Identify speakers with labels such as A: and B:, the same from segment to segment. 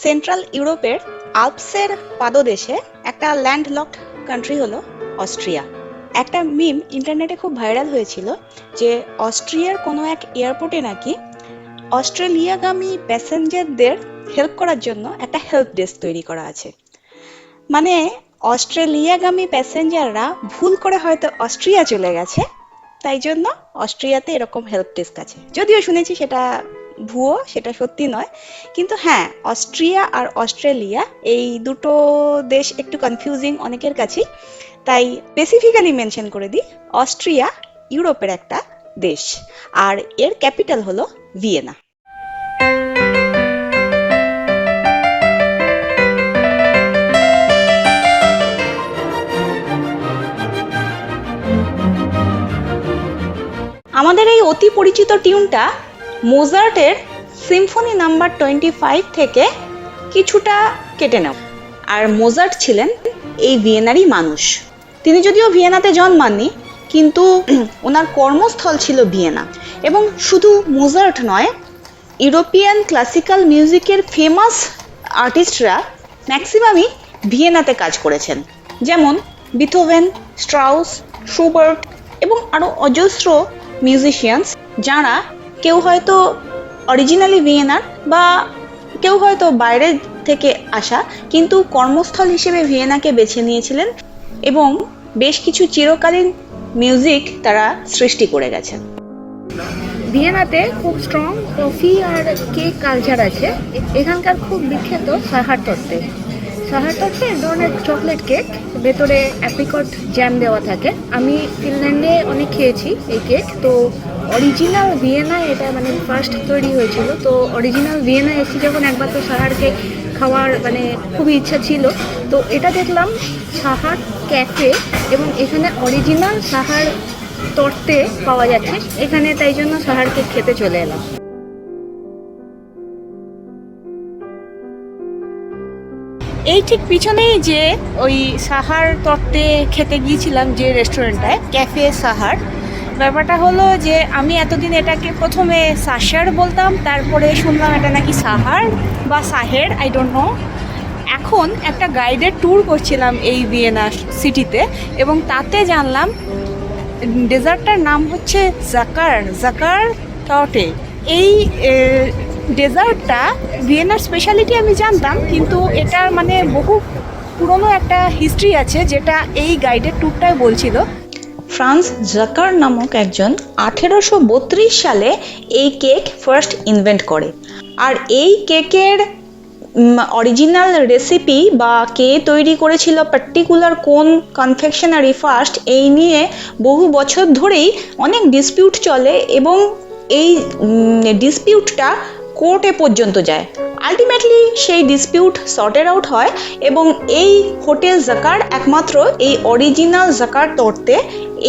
A: Central ইউরোপের আল্পসের পাদদেশে একটা ল্যান্ডলকড কান্ট্রি হলো অস্ট্রিয়া। একটা মিম ইন্টারনেটে খুব ভাইরাল হয়েছিল যে অস্ট্রিয়ার কোনো এক এয়ারপোর্টে নাকি অস্ট্রেলিয়াগামী প্যাসেঞ্জারদের হেল্প করার জন্য একটা হেল্প ডেস্ক তৈরি করা আছে। মানে অস্ট্রেলিয়াগামী প্যাসেঞ্জাররা ভুল করে হয়তো অস্ট্রিয়া চলে গেছে, তাই জন্য অস্ট্রিয়াতে এরকম হেল্প ডেস্ক আছে। যদিও শুনেছি সেটা ভুয়ো, সেটা সত্যি নয়, কিন্তু হ্যাঁ, অস্ট্রিয়া আর অস্ট্রেলিয়া এই দুটো দেশ একটু কনফিউজিং অনেকের কাছেই, তাই স্পেসিফিক্যালি মেনশন করে দিই অস্ট্রিয়া ইউরোপের একটা দেশ, আর এর ক্যাপিটাল হলো ভিয়েনা। আমাদের এই অতি পরিচিত টিউনটা মোজার্টের সিম্ফনি নাম্বার 25 থেকে কিছুটা কেটে নেওয়া। আর মোজার্ট ছিলেন এই ভিয়েনারই মানুষ। তিনি যদিও ভিয়েনাতে জন্মাননি, কিন্তু ওনার কর্মস্থল ছিল ভিয়েনা। এবং শুধু মোজার্ট নয়, ইউরোপিয়ান ক্লাসিক্যাল মিউজিকের ফেমাস আর্টিস্টরা ম্যাক্সিমামই ভিয়েনাতে কাজ করেছেন, যেমন বিথোভেন, স্ট্রাউস, শুবার্ট এবং আরও অজস্র মিউজিশিয়ানস, যারা কেউ হয়তো অরিজিনালি ভিয়েনার বা কেউ হয়তো বাইরে থেকে আসা, কিন্তু কর্মস্থল হিসেবে ভিয়েনাকে বেছে নিয়েছিলেন এবং বেশ কিছু চিরকালীন মিউজিক তারা সৃষ্টি করে গেছেন।
B: ভিয়েনাতে খুব স্ট্রং কফি আর কেক কালচার আছে। এখানকার খুব বিখ্যাত সাহার তত্ত্বে। সাহার তত্ত্বে এক ধরনের চকলেট কেক, ভেতরে অ্যাপ্রিকট জ্যাম দেওয়া থাকে। আমি ফিনল্যান্ডে অনেক খেয়েছি এই কেক। তো অরিজিনাল ভিয়েনায় এটা মানে ফার্স্ট তৈরি হয়েছিল। তো অরিজিনাল ভিয়েনায় এসে যখন একবার তো সাহার কেক খাওয়ার মানে খুবই ইচ্ছা ছিল, তো এটা দেখলাম সাহার ক্যাফে, এবং এখানে অরিজিনাল সাহার তত্ত্বে পাওয়া যাচ্ছে এখানে, তাই জন্য সাহার কেক খেতে চলে এলাম। এই ঠিক পিছনেই যে ওই সাহার তত্ত্বে খেতে গিয়েছিলাম যে রেস্টুরেন্টটায়, ক্যাফে সাহার, ব্যাপারটা হলো যে আমি এতদিন এটাকে প্রথমে সাশার বলতাম, তারপরে শুনলাম এটা নাকি সাহার বা সাহের, আই ডোন্ট নো। এখন একটা গাইডের ট্যুর করছিলাম এই ভিয়েনা সিটিতে, এবং তাতে জানলাম ডেজার্টটার নাম হচ্ছে জাকার টর্টে। এই ডেজার্টটা ভিয়েনার স্পেশালিটি আমি জানতাম, কিন্তু এটার মানে বহু পুরনো একটা হিস্ট্রি আছে, যেটা এই গাইডের ট্যুরটাই বলছিল।
A: ফ্রান্স জাকার নামক একজন 1832 সালে এই কেক ফার্স্ট ইনভেন্ট করে। আর এই কেকের অরিজিনাল রেসিপি বা কে তৈরি করেছিল পার্টিকুলার কোন কনফেকশনারি ফার্স্ট, এই নিয়ে বহু বছর ধরেই অনেক ডিসপিউট চলে, এবং এই ডিসপিউটটা কোর্টে পর্যন্ত যায়। আলটিমেটলি সেই ডিসপিউট সর্টেড আউট হয়, এবং এই হোটেল জাকার একমাত্র এই অরিজিনাল জাকার তত্ত্বে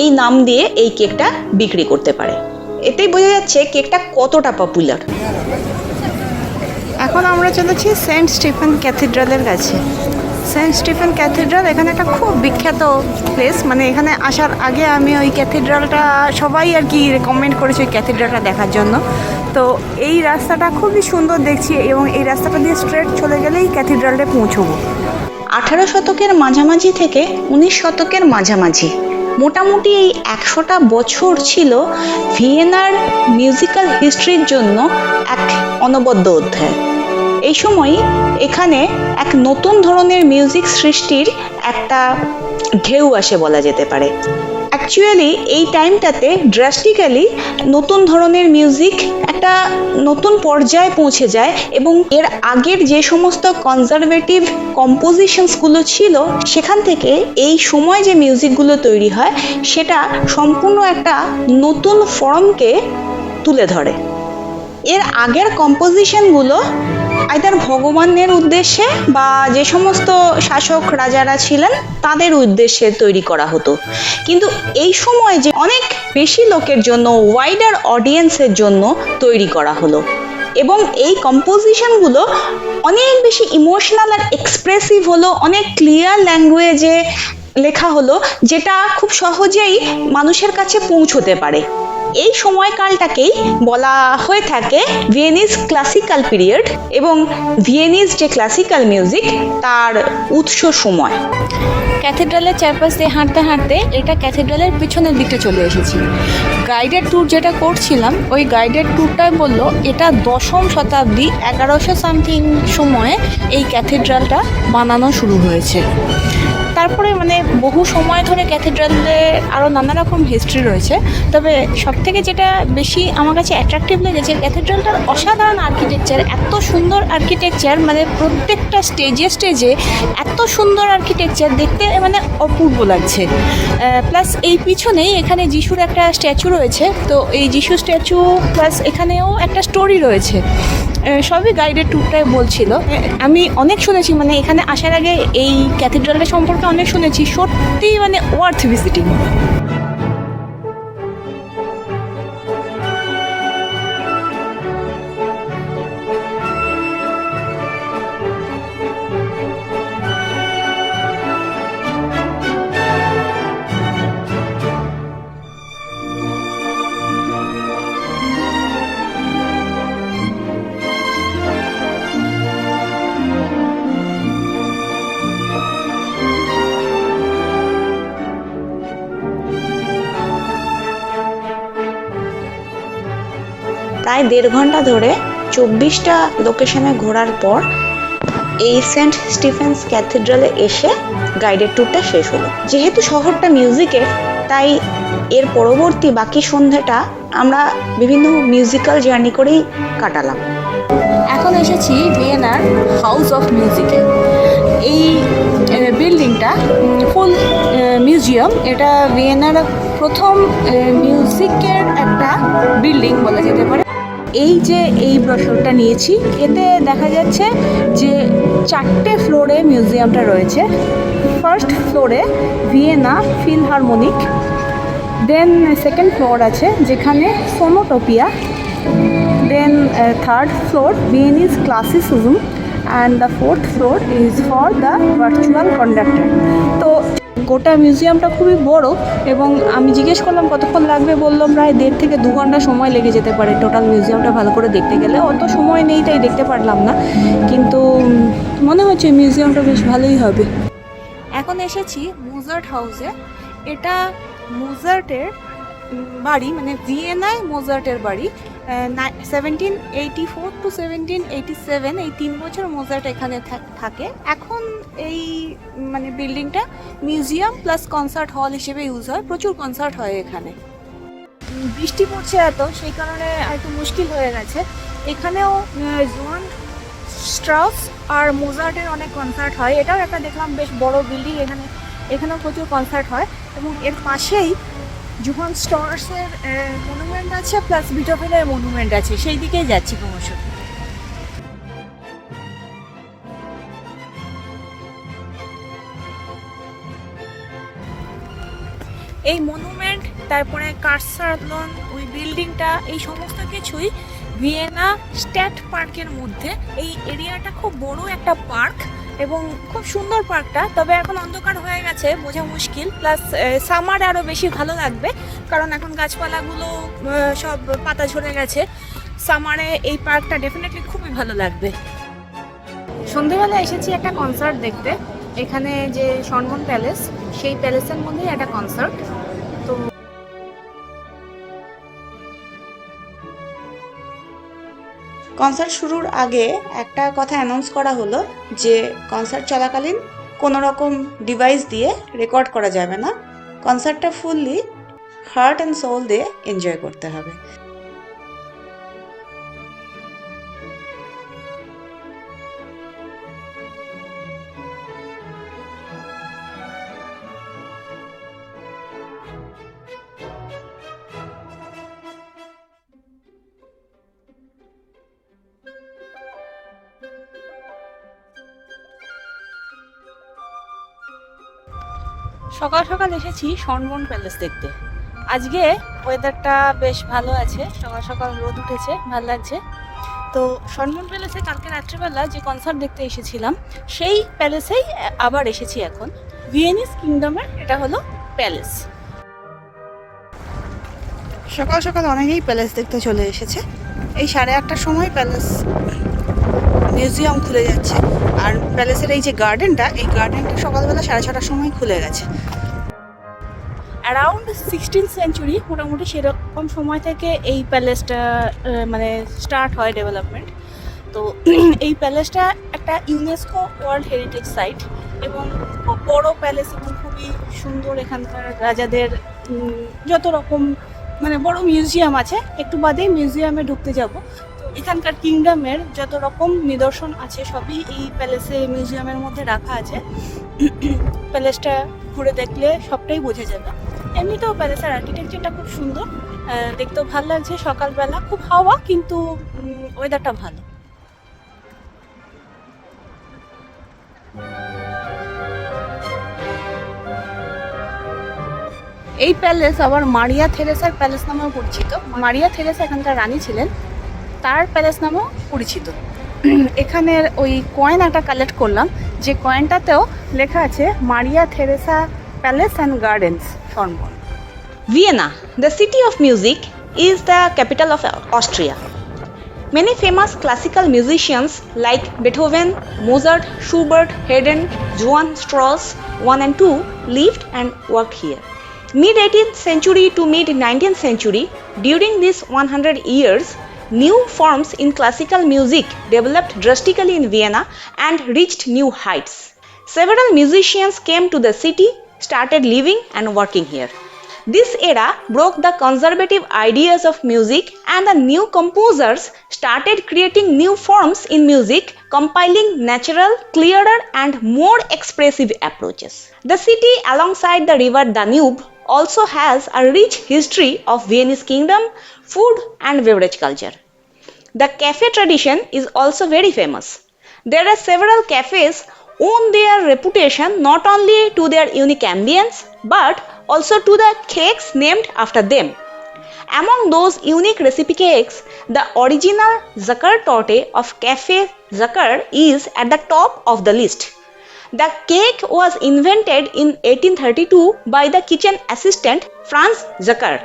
A: এই নাম দিয়ে এই কেকটা বিক্রি করতে পারে। এতেই বোঝা যাচ্ছে কেকটা কতটা পপুলার। এখন আমরা চলেছি সেন্ট স্টিফেন ক্যাথিড্রালের কাছে। সেন্ট স্টিফেন ক্যাথিড্রাল এখানে একটা খুব বিখ্যাত প্লেস। মানে এখানে আসার আগে আমি ওই ক্যাথিড্রালটা, সবাই আর কি রেকমেন্ড করেছে ওই ক্যাথিড্রালটা দেখার জন্য। তো এই রাস্তাটা খুবই সুন্দর দেখছি, এবং এই রাস্তাটা দিয়ে স্ট্রেট চলে গেলেই ক্যাথিড্রালে পৌঁছবো। 18 শতকের মাঝামাঝি থেকে 19 শতকের মাঝামাঝি মোটামুটি এই 100টা বছর ছিল ভিয়েনার মিউজিক্যাল হিস্ট্রির জন্য এক অনবদ্য অধ্যায়। এই সময় এখানে এক নতুন ধরনের মিউজিক সৃষ্টির একটা ঢেউ আসে বলা যেতে পারে। অ্যাকচুয়ালি এই টাইমটাতে ড্রাস্টিক্যালি নতুন ধরনের মিউজিক একটা নতুন পর্যায়ে পৌঁছে যায়, এবং এর আগের যে সমস্ত কনজারভেটিভ কম্পোজিশনসগুলো ছিল সেখান থেকে এই সময় যে মিউজিকগুলো তৈরি হয় সেটা সম্পূর্ণ একটা নতুন ফর্মকে তুলে ধরে। এর আগের কম্পোজিশনগুলো আইদার ভগবানের উদ্দেশ্যে বা যে সমস্ত শাসক রাজারা ছিলেন তাদের উদ্দেশ্যে তৈরি করা হতো, কিন্তু এই সময় যে অনেক বেশি লোকের জন্য, ওয়াইডার অডিয়েন্সের জন্য তৈরি করা হলো, এবং এই কম্পোজিশনগুলো অনেক বেশি ইমোশনাল আর এক্সপ্রেসিভ হলো, অনেক ক্লিয়ার ল্যাঙ্গুয়েজে লেখা হলো, যেটা খুব সহজেই মানুষের কাছে পৌঁছতে পারে। এই সময়কালটাকেই বলা হয়ে থাকে ভিয়েনিজ ক্লাসিক্যাল পিরিয়ড এবং ভিয়েনিজ যে ক্লাসিক্যাল মিউজিক তার উৎস সময়।
B: ক্যাথেড্রালের চারপাশ দিয়ে হাঁটতে হাঁটতে এটা ক্যাথেড্রালের পিছনের দিকটা চলে এসেছি। গাইডেড ট্যুর যেটা করছিলাম ওই গাইডেড ট্যুরটাই বললো এটা 10ম শতাব্দী 1100 সামথিং সময়ে এই ক্যাথেড্রালটা বানানো শুরু হয়েছে। তারপরে মানে বহু সময় ধরে ক্যাথেড্রালে আরও নানা রকম হিস্ট্রি রয়েছে, তবে সবথেকে যেটা বেশি আমার কাছে অ্যাট্রাকটিভ লেগেছে ক্যাথেড্রালটার অসাধারণ আর্কিটেকচার। এত সুন্দর আর্কিটেকচার, মানে প্রত্যেকটা স্টেজে স্টেজে এত সুন্দর আর্কিটেকচার, দেখতে মানে অপূর্ব লাগছে। প্লাস এই পিছনেই এখানে যিশুর একটা স্ট্যাচু রয়েছে, তো এই যিশু স্ট্যাচু প্লাস এখানেও একটা স্টোরি রয়েছে। সবই গাইডেড ট্যুরটাই বলছিল। আমি অনেক শুনেছি, মানে এখানে আসার আগে এই ক্যাথেড্রালটা সম্পর্কে অনেক শুনেছি, সত্যিই মানে ওয়ার্থ ভিজিটিং।
A: প্রায় 1.5 ঘন্টা ধরে 24টা লোকেশনে ঘোরার পর এই সেন্ট স্টিফেন্স ক্যাথেড্রালে এসে গাইডেড ট্যুরটা শেষ হলো। যেহেতু শহরটা মিউজিকের, তাই এর পরবর্তী বাকি সন্ধ্যাটা আমরা বিভিন্ন মিউজিক্যাল জার্নি করেই কাটালাম।
B: এখন এসেছি ভিয়েনার হাউস অফ মিউজিকে। এই বিল্ডিংটা ফুল মিউজিয়াম। এটা ভিয়েনার প্রথম মিউজিকের একটা বিল্ডিং বলা যেতে পারে। এই যে এই ব্রোশারটা নিয়েছি, এতে দেখা যাচ্ছে যে 4টে ফ্লোরে মিউজিয়ামটা রয়েছে। ফার্স্ট ফ্লোরে Vienna Philharmonic, then second floor আছে যেখানে Sonotopia, then third floor Viennese classicism, and the fourth floor is for the virtual conductor. তো গোটা মিউজিয়ামটা খুবই বড়, এবং আমি জিজ্ঞেস করলাম কতক্ষণ লাগবে, বললাম প্রায় 1.5 থেকে 2 ঘন্টা সময় লেগে যেতে পারে টোটাল মিউজিয়ামটা ভালো করে দেখতে গেলে। অত সময় নেই তাই দেখতে পারলাম না, কিন্তু মনে হচ্ছে মিউজিয়ামটা বেশ ভালোই হবে। এখন এসেছি মোজার্ট হাউসে। এটা মোজার্টের বাড়ি, মানে ভিয়েনায় মোজার্টের বাড়ি। 1784 to 1787 এই 3 বছর মোজার্ট এখানে থাকে। এখন এই মানে বিল্ডিংটা মিউজিয়াম প্লাস কনসার্ট হল হিসেবে ইউজ হয়, প্রচুর কনসার্ট হয় এখানে। বৃষ্টি পড়ছে এত, সেই কারণে একটু মুশকিল হয়ে গেছে। এখানেও জোহান স্ট্রাউস আর মোজার্টের অনেক কনসার্ট হয়। এটাও একটা দেখলাম বেশ বড় বিল্ডিং, এখানেও প্রচুর কনসার্ট হয়। এবং এর পাশেই জোহান স্ট্রাউসের মনুমেন্ট আছে, প্লাস বিটোফেনের মনুমেন্ট আছে, সেই দিকেই যাচ্ছি ক্রমশ। এই মনুমেন্ট, তারপরে কার্সারলন, ওই বিল্ডিংটা, এই সমস্ত কিছুই ভিয়েনা স্ট্যাট পার্কের মধ্যে। এই এরিয়াটা খুব বড় একটা পার্ক এবং খুব সুন্দর পার্কটা, তবে এখন অন্ধকার হয়ে গেছে, বোঝা মুশকিল। প্লাস সামারে আরও বেশি ভালো লাগবে, কারণ এখন গাছপালাগুলো সব পাতা ঝরে গেছে। সামারে এই পার্কটা ডেফিনেটলি খুবই ভালো লাগবে। সন্ধেবেলা এসেছি একটা কনসার্ট দেখতে। এখানে যে সনবন প্যালেস, সেই প্যালেসের মধ্যেই একটা কনসার্ট। তো
A: কনসার্ট শুরুর আগে একটা কথা অ্যানাউন্স করা হলো যে কনসার্ট চলাকালীন কোনো রকম ডিভাইস দিয়ে রেকর্ড করা যাবে না। কনসার্টটা ফুললি হার্ট অ্যান্ড সোল দিয়ে এনজয় করতে হবে।
B: সকাল সকাল এসেছি সনবন প্যালেস দেখতে। আজকে ওয়েদারটা বেশ ভালো আছে, সকাল সকাল রোদ উঠেছে, ভালো লাগছে। তো সনবন প্যালেসে কালকে রাত্রেবেলা যে কনসার্ট দেখতে এসেছিলাম, সেই প্যালেসেই আবার এসেছি এখন। ভিয়েনিজ কিংডমের এটা হলো প্যালেস।
A: সকাল সকাল অনেকেই প্যালেস দেখতে চলে এসেছে। এই 8:30টার সময় প্যালেস মিউজিয়াম খুলে যাচ্ছে, আর প্যালেসের এই যে গার্ডেনটা, এই গার্ডেনটা সকালবেলা 6:30টার সময় খুলে গেছে।
B: অ্যারাউন্ড 16th সেঞ্চুরি মোটামুটি সেরকম সময় থেকে এই প্যালেসটা মানে স্টার্ট হয় ডেভেলপমেন্ট। তো এই প্যালেসটা একটা ইউনেস্কো ওয়ার্ল্ড হেরিটেজ সাইট এবং খুব বড় প্যালেস এবং খুবই সুন্দর। এখানকার রাজাদের যত রকম মানে বড় মিউজিয়াম আছে, একটু বাদেই মিউজিয়ামে ঢুকতে যাব। তো এখানকার কিংডমের যত রকম নিদর্শন আছে সবই এই প্যালেসে মিউজিয়ামের মধ্যে রাখা আছে। প্যালেসটা ঘুরে দেখলে সবটাই বোঝা যাবে। এমনিতেও প্যালেসের আর্কিটেকচারটা খুব সুন্দর, দেখতেও ভালো লাগছে। সকালবেলা খুব হাওয়া, কিন্তু ওয়েদারটা ভালো। এই প্যালেস আবার মারিয়া থেরেসার প্যালেস নামেও পরিচিত। মারিয়া থেরেসা এখানকার রানী ছিলেন, তার প্যালেস নামেও পরিচিত। এখানের ওই কয়েন একটা কালেক্ট করলাম, যে কয়েনটাতেও লেখা আছে Maria Theresa palace and gardens, Schönbrunn.
C: Vienna, the city of music, is the capital of Austria. Many famous classical musicians like Beethoven, Mozart, Schubert, Haydn, Johann Strauss I and II lived and worked here. Mid-18th century to mid-19th century, during these 100 years, new forms in classical music developed drastically in Vienna and reached new heights. Several musicians came to the city, started living and working here. This era broke the conservative ideas of music, and the new composers started creating new forms in music, compiling natural, clearer, and more expressive approaches. The city, alongside the river Danube, also has a rich history of Viennese kingdom, food, and beverage culture. The cafe tradition is also very famous. There are several cafes own their reputation not only to their unique ambience but also to the cakes named after them. Among those unique recipe cakes, the original Zucker torte of Cafe Zucker is at the top of the list. The cake was invented in 1832 by the kitchen assistant Franz Zucker.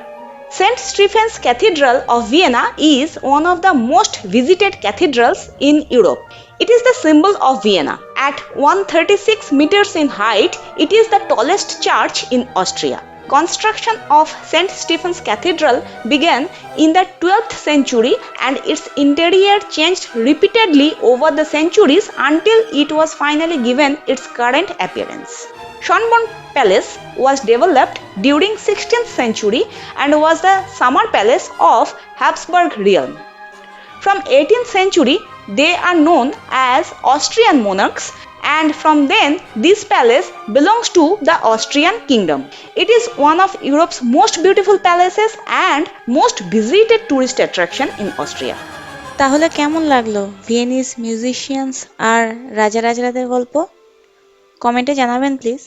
C: St. Stephen's Cathedral of Vienna is one of the most visited cathedrals in Europe. It is the symbol of Vienna. At 136 meters in height, it is the tallest church in Austria. Construction of St. Stephen's Cathedral began in the 12th century, and its interior changed repeatedly over the centuries until it was finally given its current appearance. Schönborn Palace was developed during 16th century and was the summer palace of Habsburg realm. From 18th century, they are known as Austrian monarchs, and from then this palace belongs to the Austrian kingdom. It is one of Europe's most beautiful palaces and most visited tourist attraction in Austria.
D: তাহলে কেমন লাগলো Venice musicians আর রাজা রাজরাদের গল্প? কমেন্টে জানাবেন please.